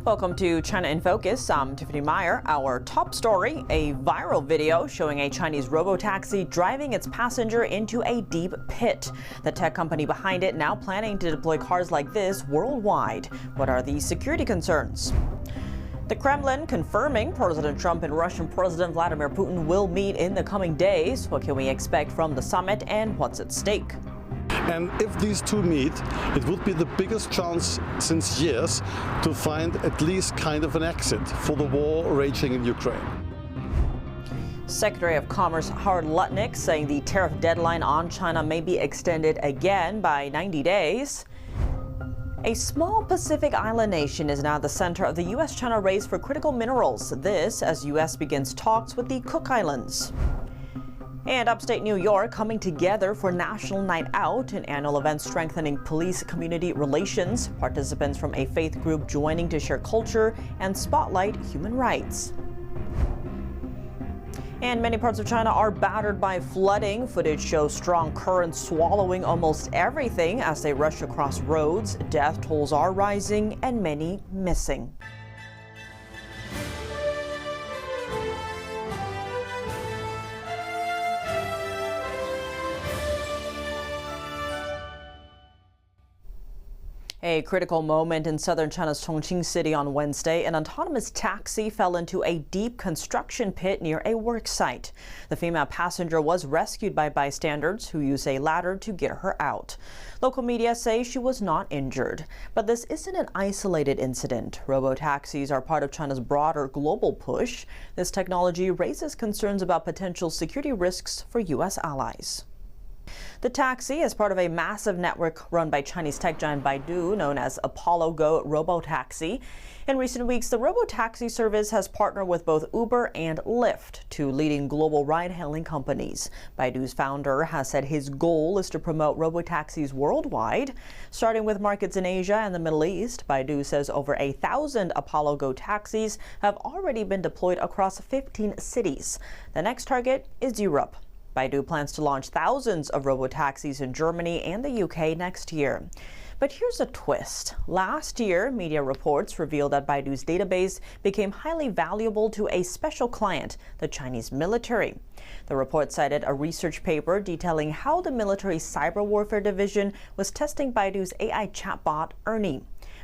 Welcome to China in Focus. I'm Tiffany Meyer. Our top story, a viral video showing a Chinese robotaxi driving its passenger into a deep pit. The tech company behind it now planning to deploy cars like this worldwide. What are the security concerns? The Kremlin confirming President Trump and Russian President Vladimir Putin will meet in the coming days. What can we expect from the summit and what's at stake? And if these two meet, it would be the biggest chance since years to find at least kind of an exit for the war raging in Ukraine. Secretary of Commerce Howard Lutnick saying the tariff deadline on China may be extended again by 90 days. A small Pacific island nation is now the center of the U.S. China race for critical minerals. This as U.S. begins talks with the Cook Islands. And Upstate New York coming together for National Night Out, an annual event strengthening police-community relations. Participants from a faith group joining to share culture and spotlight human rights. And many parts of China are battered by flooding. Footage shows strong currents swallowing almost everything as they rush across roads. Death tolls are rising and many missing. A critical moment in southern China's Chongqing city on Wednesday. An autonomous taxi fell into a deep construction pit near a work site. The female passenger was rescued by bystanders who used a ladder to get her out. Local media say she was not injured. But this isn't an isolated incident. Robotaxis are part of China's broader global push. This technology raises concerns about potential security risks for U.S. allies. The taxi is part of a massive network run by Chinese tech giant Baidu, known as Apollo Go Robotaxi. In recent weeks, the robotaxi service has partnered with both Uber and Lyft, two leading global ride-hailing companies. Baidu's founder has said his goal is to promote robotaxis worldwide, starting with markets in Asia and the Middle East. Baidu says over 1,000 Apollo Go taxis have already been deployed across 15 cities. The next target is Europe. Baidu plans to launch thousands of robotaxis in Germany and the UK next year. But here's a twist. Last year, media reports revealed that Baidu's database became highly valuable to a special client, the Chinese military. The report cited a research paper detailing how the military cyber warfare division was testing Baidu's AI chatbot, Ernie.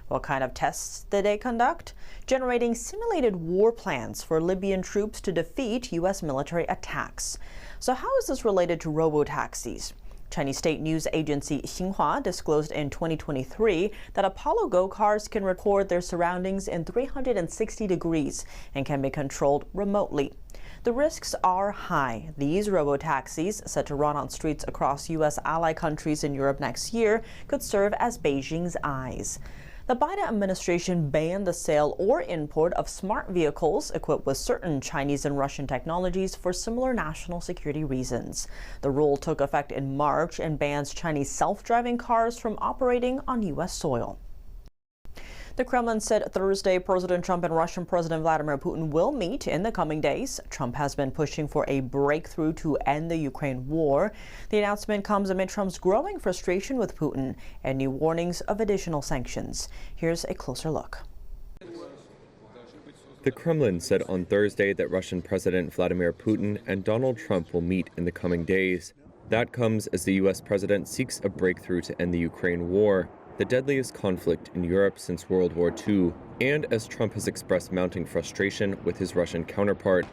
What kind of tests did they conduct? Generating simulated war plans for Libyan troops to defeat U.S. military attacks. So how is this related to robotaxis? Chinese state news agency Xinhua disclosed in 2023 that Apollo Go cars can record their surroundings in 360 degrees and can be controlled remotely. The risks are high. These robotaxis, set to run on streets across U.S. ally countries in Europe next year, could serve as Beijing's eyes. The Biden administration banned the sale or import of smart vehicles equipped with certain Chinese and Russian technologies for similar national security reasons. The rule took effect in March and bans Chinese self-driving cars from operating on U.S. soil. The Kremlin said Thursday President Trump and Russian President Vladimir Putin will meet in the coming days. Trump has been pushing for a breakthrough to end the Ukraine war. The announcement comes amid Trump's growing frustration with Putin and new warnings of additional sanctions. Here's a closer look. The Kremlin said on Thursday that Russian President Vladimir Putin and Donald Trump will meet in the coming days. That comes as the U.S. president seeks a breakthrough to end the Ukraine war, the deadliest conflict in Europe since World War II, and as Trump has expressed mounting frustration with his Russian counterpart.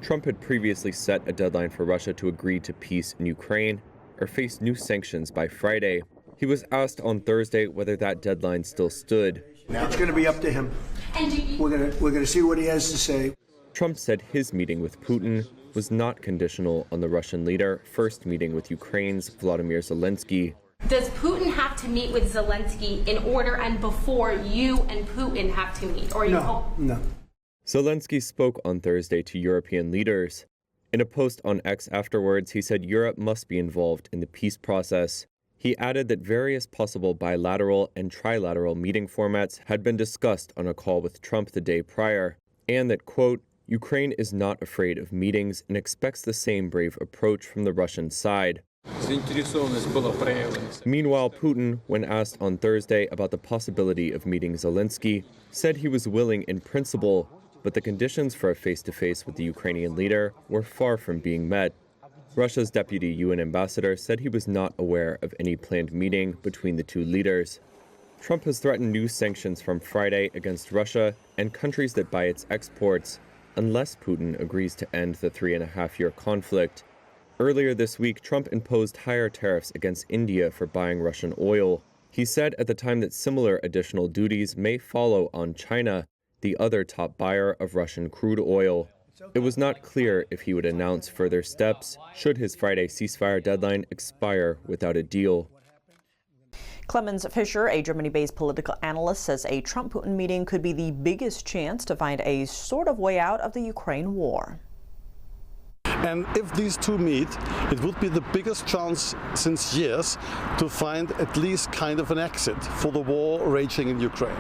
Trump had previously set a deadline for Russia to agree to peace in Ukraine or face new sanctions by Friday. He was asked on Thursday whether that deadline still stood. Now it's going to be up to him. We're going to see what he has to say. Trump said his meeting with Putin was not conditional on the Russian leader first meeting with Ukraine's Vladimir Zelensky. Does Putin have to meet with Zelensky in order and before you and Putin have to meet? Or No. Zelensky spoke on Thursday to European leaders. In a post on X afterwards, he said Europe must be involved in the peace process. He added that various possible bilateral and trilateral meeting formats had been discussed on a call with Trump the day prior, and that, quote, Ukraine is not afraid of meetings and expects the same brave approach from the Russian side. Meanwhile, Putin, when asked on Thursday about the possibility of meeting Zelensky, said he was willing in principle, but the conditions for a face-to-face with the Ukrainian leader were far from being met. Russia's deputy UN ambassador said he was not aware of any planned meeting between the two leaders. Trump has threatened new sanctions from Friday against Russia and countries that buy its exports, unless Putin agrees to end the 3.5-year conflict. Earlier this week, Trump imposed higher tariffs against India for buying Russian oil. He said at the time that similar additional duties may follow on China, the other top buyer of Russian crude oil. It was not clear if he would announce further steps should his Friday ceasefire deadline expire without a deal. Clemens Fischer, a Germany-based political analyst, says a Trump-Putin meeting could be the biggest chance to find a sort of way out of the Ukraine war. And if these two meet, it would be the biggest chance since years to find at least kind of an exit for the war raging in Ukraine.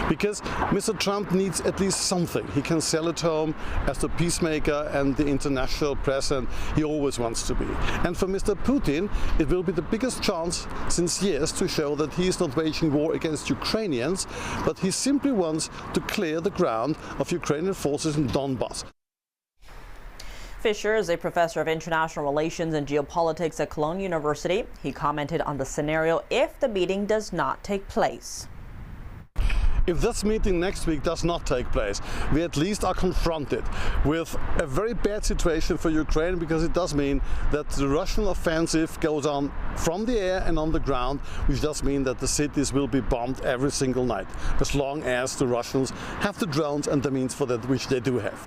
Because Mr. Trump needs at least something. He can sell at home as the peacemaker and the international press, and he always wants to be. And for Mr. Putin, it will be the biggest chance since years to show that he is not waging war against Ukrainians, but he simply wants to clear the ground of Ukrainian forces in Donbass. Fischer is a professor of international relations and geopolitics at Cologne University. He commented on the scenario if the meeting does not take place. If this meeting next week does not take place, we at least are confronted with a very bad situation for Ukraine, because it does mean that the Russian offensive goes on from the air and on the ground, which does mean that the cities will be bombed every single night, as long as the Russians have the drones and the means for that, which they do have.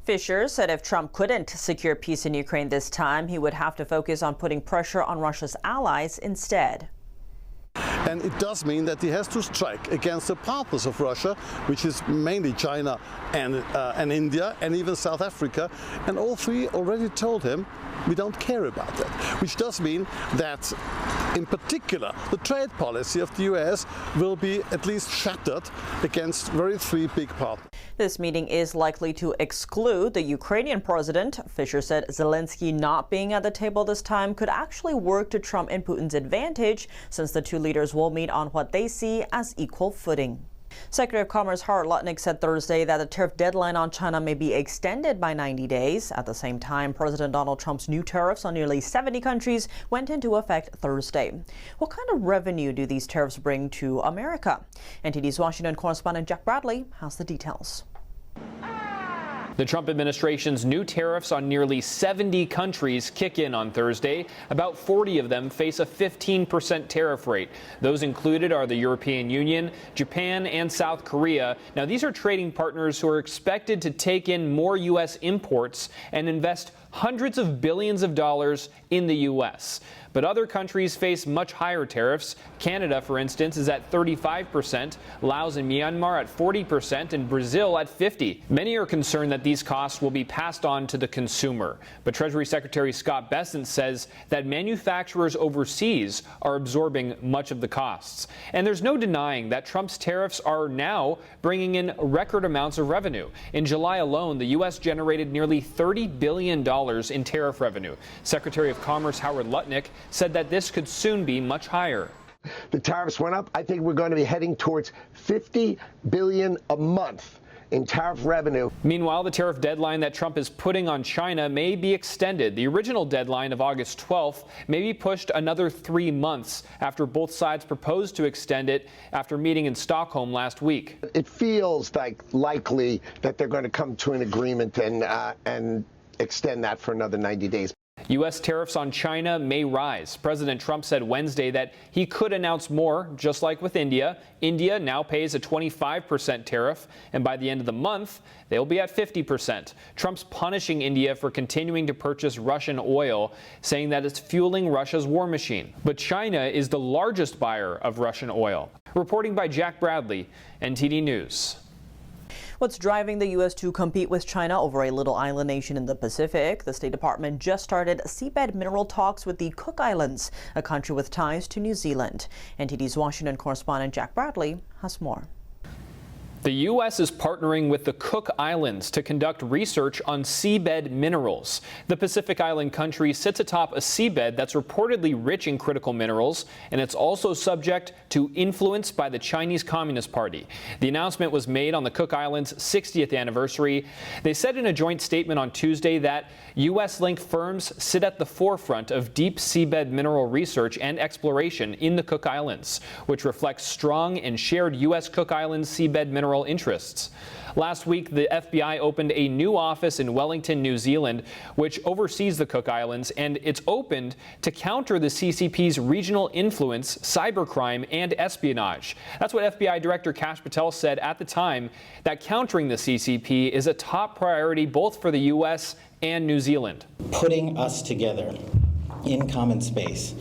Fischer said if Trump couldn't secure peace in Ukraine this time, he would have to focus on putting pressure on Russia's allies instead. And it does mean that he has to strike against the partners of Russia, which is mainly China and India and even South Africa. And all three already told him we don't care about that, which does mean that in particular the trade policy of the US will be at least shattered against three big partners. This meeting is likely to exclude the Ukrainian president. Fischer said Zelensky not being at the table this time could actually work to Trump and Putin's advantage, since the two leaders will meet on what they see as equal footing. Secretary of Commerce Howard Lutnick said Thursday that the tariff deadline on China may be extended by 90 days. At the same time, President Donald Trump's new tariffs on nearly 70 countries went into effect Thursday. What kind of revenue do these tariffs bring to America? NTD's Washington correspondent Jack Bradley has the details. The Trump administration's new tariffs on nearly 70 countries kick in on Thursday. About 40 of them face a 15% tariff rate. Those included are the European Union, Japan, and South Korea. Now, these are trading partners who are expected to take in more U.S. imports and invest hundreds of billions of dollars in the U.S. But other countries face much higher tariffs. Canada, for instance, is at 35%, Laos and Myanmar at 40%, and Brazil at 50%. Many are concerned that these costs will be passed on to the consumer. But Treasury Secretary Scott Bessent says that manufacturers overseas are absorbing much of the costs. And there's no denying that Trump's tariffs are now bringing in record amounts of revenue. In July alone, the U.S. generated nearly $30 billion in tariff revenue. Secretary of Commerce Howard Lutnick said that this could soon be much higher. The tariffs went up. I think we're going to be heading towards $50 billion a month in tariff revenue. Meanwhile, the tariff deadline that Trump is putting on China may be extended. The original deadline of August 12th may be pushed another 3 months after both sides proposed to extend it after meeting in Stockholm last week. It feels likely that they're going to come to an agreement and extend that for another 90 days. U.S. tariffs on China may rise. President Trump said Wednesday that he could announce more, just like with India. India now pays a 25% tariff, and by the end of the month, they'll be at 50%. Trump's punishing India for continuing to purchase Russian oil, saying that it's fueling Russia's war machine. But China is the largest buyer of Russian oil. Reporting by Jack Bradley, NTD News. What's driving the U.S. to compete with China over a little island nation in the Pacific? The State Department just started seabed mineral talks with the Cook Islands, a country with ties to New Zealand. NTD's Washington correspondent Jack Bradley has more. The U.S. is partnering with the Cook Islands to conduct research on seabed minerals. The Pacific Island country sits atop a seabed that's reportedly rich in critical minerals, and it's also subject to influence by the Chinese Communist Party. The announcement was made on the Cook Islands' 60th anniversary. They said in a joint statement on Tuesday that U.S.-linked firms sit at the forefront of deep seabed mineral research and exploration in the Cook Islands, which reflects strong and shared U.S. Cook Islands seabed mineral interests. Last week, the FBI opened a new office in Wellington, New Zealand, which oversees the Cook Islands, and it's opened to counter the CCP's regional influence, cybercrime, and espionage. That's what FBI Director Kash Patel said at the time, that countering the CCP is a top priority both for the U.S. and New Zealand. Putting us together in common space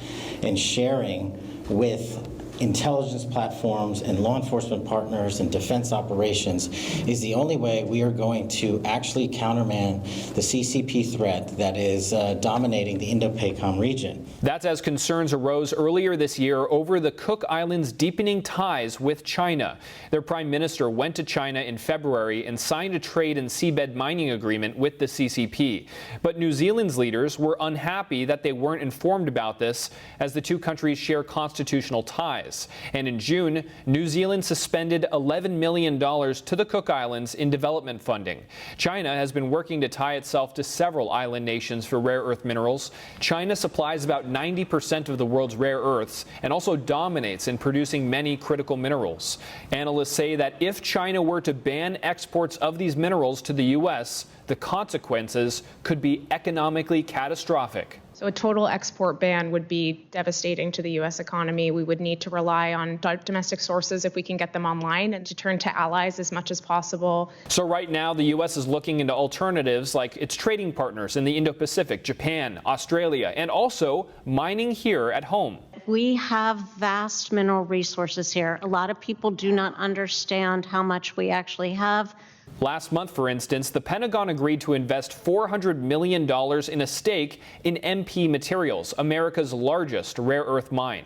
and sharing with intelligence platforms and law enforcement partners and defense operations is the only way we are going to actually countermand the CCP threat that is dominating the Indo-PACOM region. That's as concerns arose earlier this year over the Cook Islands' deepening ties with China. Their prime minister went to China in February and signed a trade and seabed mining agreement with the CCP. But New Zealand's leaders were unhappy that they weren't informed about this, as the two countries share constitutional ties. And in June, New Zealand suspended $11 million to the Cook Islands in development funding. China has been working to tie itself to several island nations for rare earth minerals. China supplies about 90% of the world's rare earths and also dominates in producing many critical minerals. Analysts say that if China were to ban exports of these minerals to the U.S., the consequences could be economically catastrophic. So a total export ban would be devastating to the U.S. economy. We would need to rely on domestic sources if we can get them online, and to turn to allies as much as possible. So right now, the U.S. is looking into alternatives like its trading partners in the Indo-Pacific, Japan, Australia, and also mining here at home. We have vast mineral resources here. A lot of people do not understand how much we actually have. Last month, for instance, the Pentagon agreed to invest $400 million in a stake in MP Materials, America's largest rare earth mine.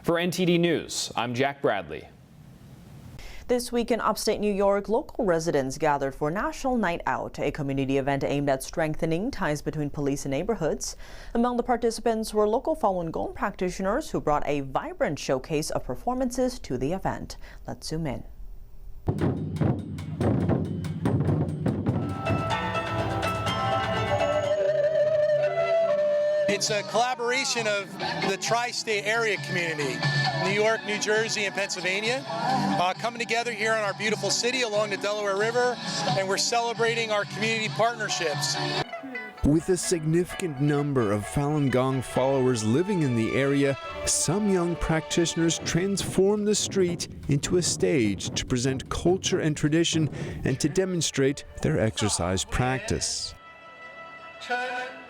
For NTD News, I'm Jack Bradley. This week in upstate New York, local residents gathered for National Night Out, a community event aimed at strengthening ties between police and neighborhoods. Among the participants were local Falun Gong practitioners who brought a vibrant showcase of performances to the event. Let's zoom in. It's a collaboration of the tri-state area community, New York, New Jersey, and Pennsylvania, coming together here in our beautiful city along the Delaware River, and we're celebrating our community partnerships. With a significant number of Falun Gong followers living in the area, some young practitioners transform the street into a stage to present culture and tradition and to demonstrate their exercise practice.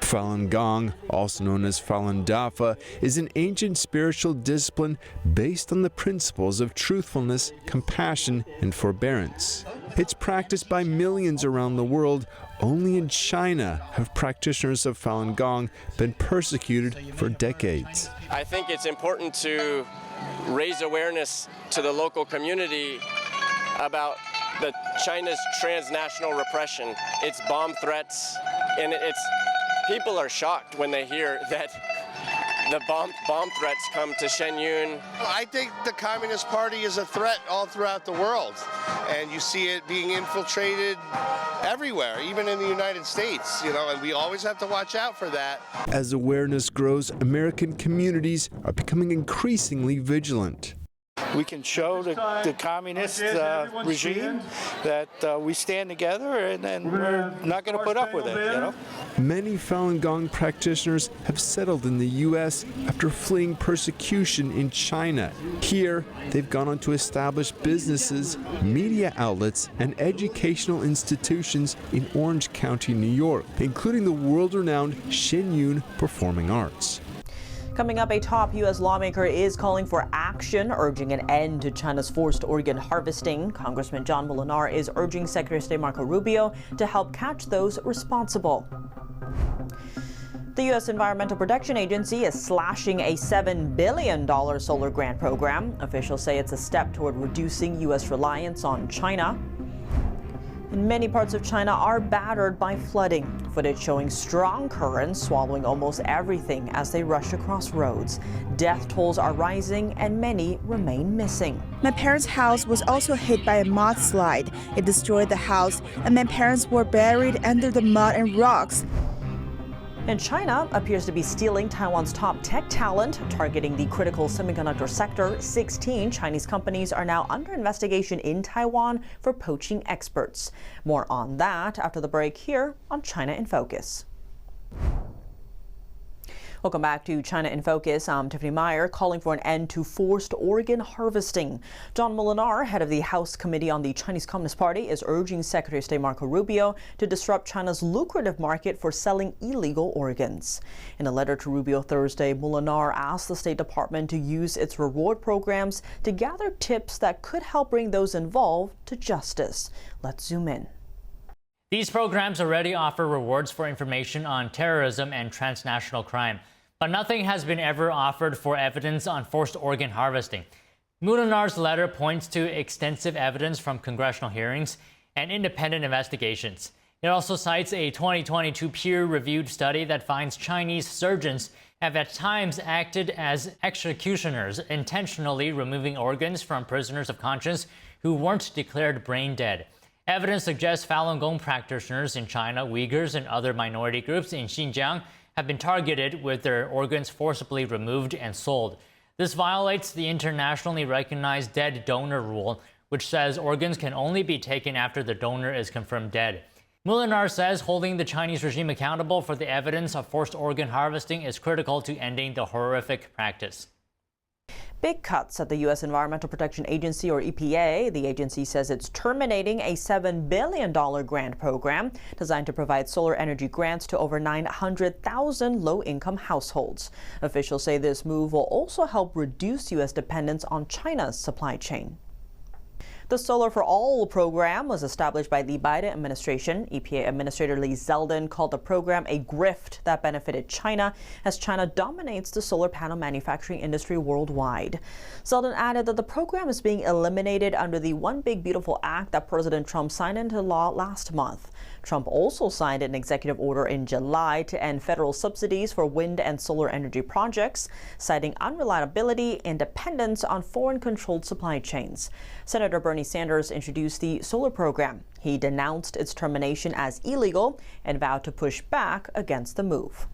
Falun Gong, also known as Falun Dafa, is an ancient spiritual discipline based on the principles of truthfulness, compassion, and forbearance. It's practiced by millions around the world. Only in China have practitioners of Falun Gong been persecuted for decades. I think it's important to raise awareness to the local community about China's transnational repression, its bomb threats, and people are shocked when they hear that the bomb threats come to Shenyun. I think the Communist Party is a threat all throughout the world, and you see it being infiltrated everywhere, even in the United States, and we always have to watch out for that. As awareness grows, American communities are becoming increasingly vigilant. We can show the communist regime that we stand together and we're not going to put up with it, Many Falun Gong practitioners have settled in the U.S. after fleeing persecution in China. Here, they've gone on to establish businesses, media outlets, and educational institutions in Orange County, New York, including the world-renowned Shenyun Performing Arts. Coming up, a top U.S. lawmaker is calling for action, urging an end to China's forced organ harvesting. Congressman John Molinar is urging Secretary of State Marco Rubio to help catch those responsible. The U.S. Environmental Protection Agency is slashing a $7 billion solar grant program. Officials say it's a step toward reducing U.S. reliance on China. And many parts of China are battered by flooding. Footage showing strong currents swallowing almost everything as they rush across roads. Death tolls are rising and many remain missing. My parents' house was also hit by a mudslide. It destroyed the house, and my parents were buried under the mud and rocks. And China appears to be stealing Taiwan's top tech talent, targeting the critical semiconductor sector. 16 Chinese companies are now under investigation in Taiwan for poaching experts. More on that after the break here on China in Focus. Welcome back to China in Focus. I'm Tiffany Meyer, calling for an end to forced organ harvesting. John Molinar, head of the House Committee on the Chinese Communist Party, is urging Secretary of State Marco Rubio to disrupt China's lucrative market for selling illegal organs. In a letter to Rubio Thursday, Molinar asked the State Department to use its reward programs to gather tips that could help bring those involved to justice. Let's zoom in. These programs already offer rewards for information on terrorism and transnational crime. But nothing has been ever offered for evidence on forced organ harvesting. Molinar's letter points to extensive evidence from congressional hearings and independent investigations. It also cites a 2022 peer-reviewed study that finds Chinese surgeons have at times acted as executioners, intentionally removing organs from prisoners of conscience who weren't declared brain dead. Evidence suggests Falun Gong practitioners in China, Uyghurs, and other minority groups in Xinjiang have been targeted with their organs forcibly removed and sold. This violates the internationally recognized dead donor rule, which says organs can only be taken after the donor is confirmed dead. Molinar says holding the Chinese regime accountable for the evidence of forced organ harvesting is critical to ending the horrific practice. Big cuts at the U.S. Environmental Protection Agency, or EPA. The agency says it's terminating a $7 billion grant program designed to provide solar energy grants to over 900,000 low-income households. Officials say this move will also help reduce U.S. dependence on China's supply chain. The Solar for All program was established by the Biden administration. EPA Administrator Lee Zeldin called the program a grift that benefited China, as China dominates the solar panel manufacturing industry worldwide. Zeldin added that the program is being eliminated under the One Big Beautiful Act that President Trump signed into law last month. Trump also signed an executive order in July to end federal subsidies for wind and solar energy projects, citing unreliability and dependence on foreign-controlled supply chains. Senator Bernie Sanders introduced the solar program. He denounced its termination as illegal and vowed to push back against the move.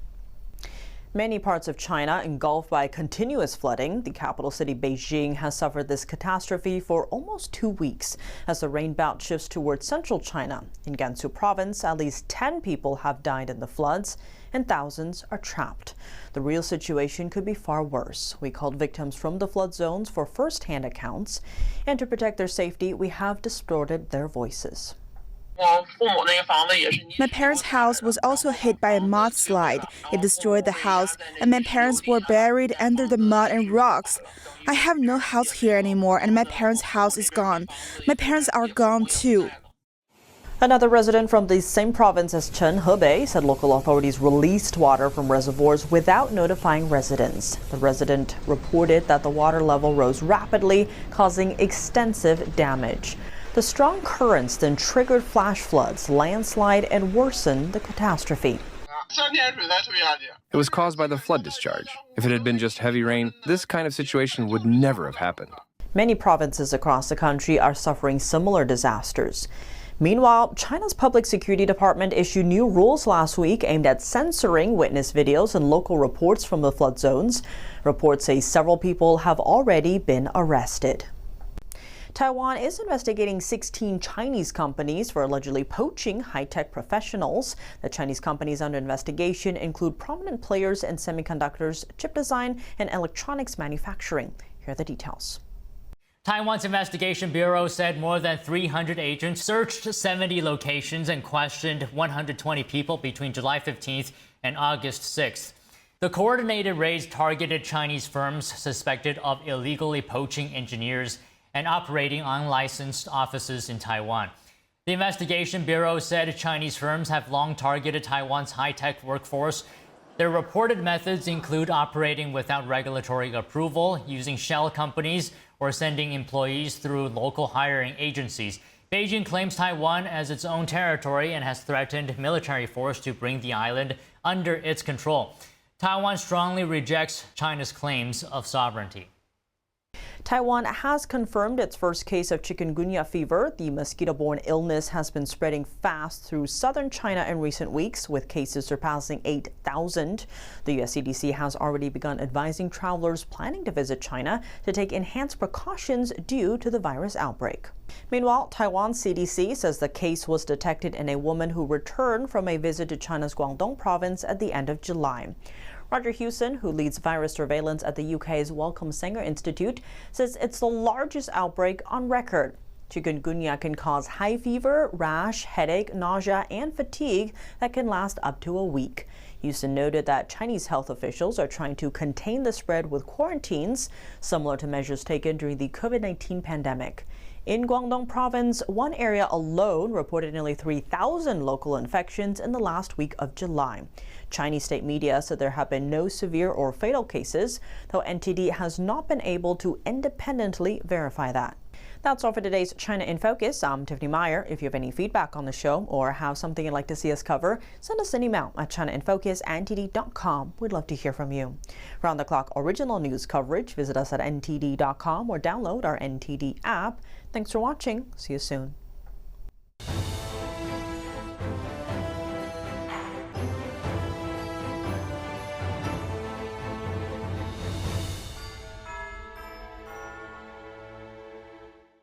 Many parts of China engulfed by continuous flooding. The capital city, Beijing, has suffered this catastrophe for almost 2 weeks as the rain belt shifts towards central China. In Gansu province, at least 10 people have died in the floods and thousands are trapped. The real situation could be far worse. We called victims from the flood zones for first-hand accounts, and to protect their safety, we have distorted their voices. My parents' house was also hit by a mudslide. It destroyed the house, and my parents were buried under the mud and rocks. I have no house here anymore, and my parents' house is gone. My parents are gone too. Another resident from the same province as Chen, Hebei, said local authorities released water from reservoirs without notifying residents. The resident reported that the water level rose rapidly, causing extensive damage. The strong currents then triggered flash floods, landslide, and worsened the catastrophe. It was caused by the flood discharge. If it had been just heavy rain, this kind of situation would never have happened. Many provinces across the country are suffering similar disasters. Meanwhile, China's Public Security Department issued new rules last week aimed at censoring witness videos and local reports from the flood zones. Reports say several people have already been arrested. Taiwan is investigating 16 Chinese companies for allegedly poaching high-tech professionals. The Chinese companies under investigation include prominent players in semiconductors, chip design, and electronics manufacturing. Here are the details. Taiwan's Investigation Bureau said more than 300 agents searched 70 locations and questioned 120 people between July 15th and August 6th. The coordinated raids targeted Chinese firms suspected of illegally poaching engineers and operating unlicensed offices in Taiwan. The Investigation Bureau said Chinese firms have long targeted Taiwan's high-tech workforce Their reported methods include operating without regulatory approval, using shell companies, or sending employees through local hiring agencies. Beijing claims Taiwan as its own territory and has threatened military force to bring the island under its control. Taiwan strongly rejects China's claims of sovereignty. Taiwan has confirmed its first case of chikungunya fever. The mosquito-borne illness has been spreading fast through southern China in recent weeks, with cases surpassing 8,000. The U.S. CDC has already begun advising travelers planning to visit China to take enhanced precautions due to the virus outbreak. Meanwhile, Taiwan's CDC says the case was detected in a woman who returned from a visit to China's Guangdong province at the end of July. Roger Hewson, who leads virus surveillance at the UK's Wellcome Sanger Institute, says it's the largest outbreak on record. Chikungunya can cause high fever, rash, headache, nausea, and fatigue that can last up to a week. Hewson noted that Chinese health officials are trying to contain the spread with quarantines, similar to measures taken during the COVID-19 pandemic. In Guangdong province, one area alone reported nearly 3,000 local infections in the last week of July. Chinese state media said there have been no severe or fatal cases, though NTD has not been able to independently verify that. That's all for today's China in Focus. I'm Tiffany Meyer. If you have any feedback on the show or have something you'd like to see us cover, send us an email at chinainfocus@ntd.com. We'd love to hear from you. Round-the-clock original news coverage, visit us at ntd.com or download our NTD app. Thanks for watching. See you soon.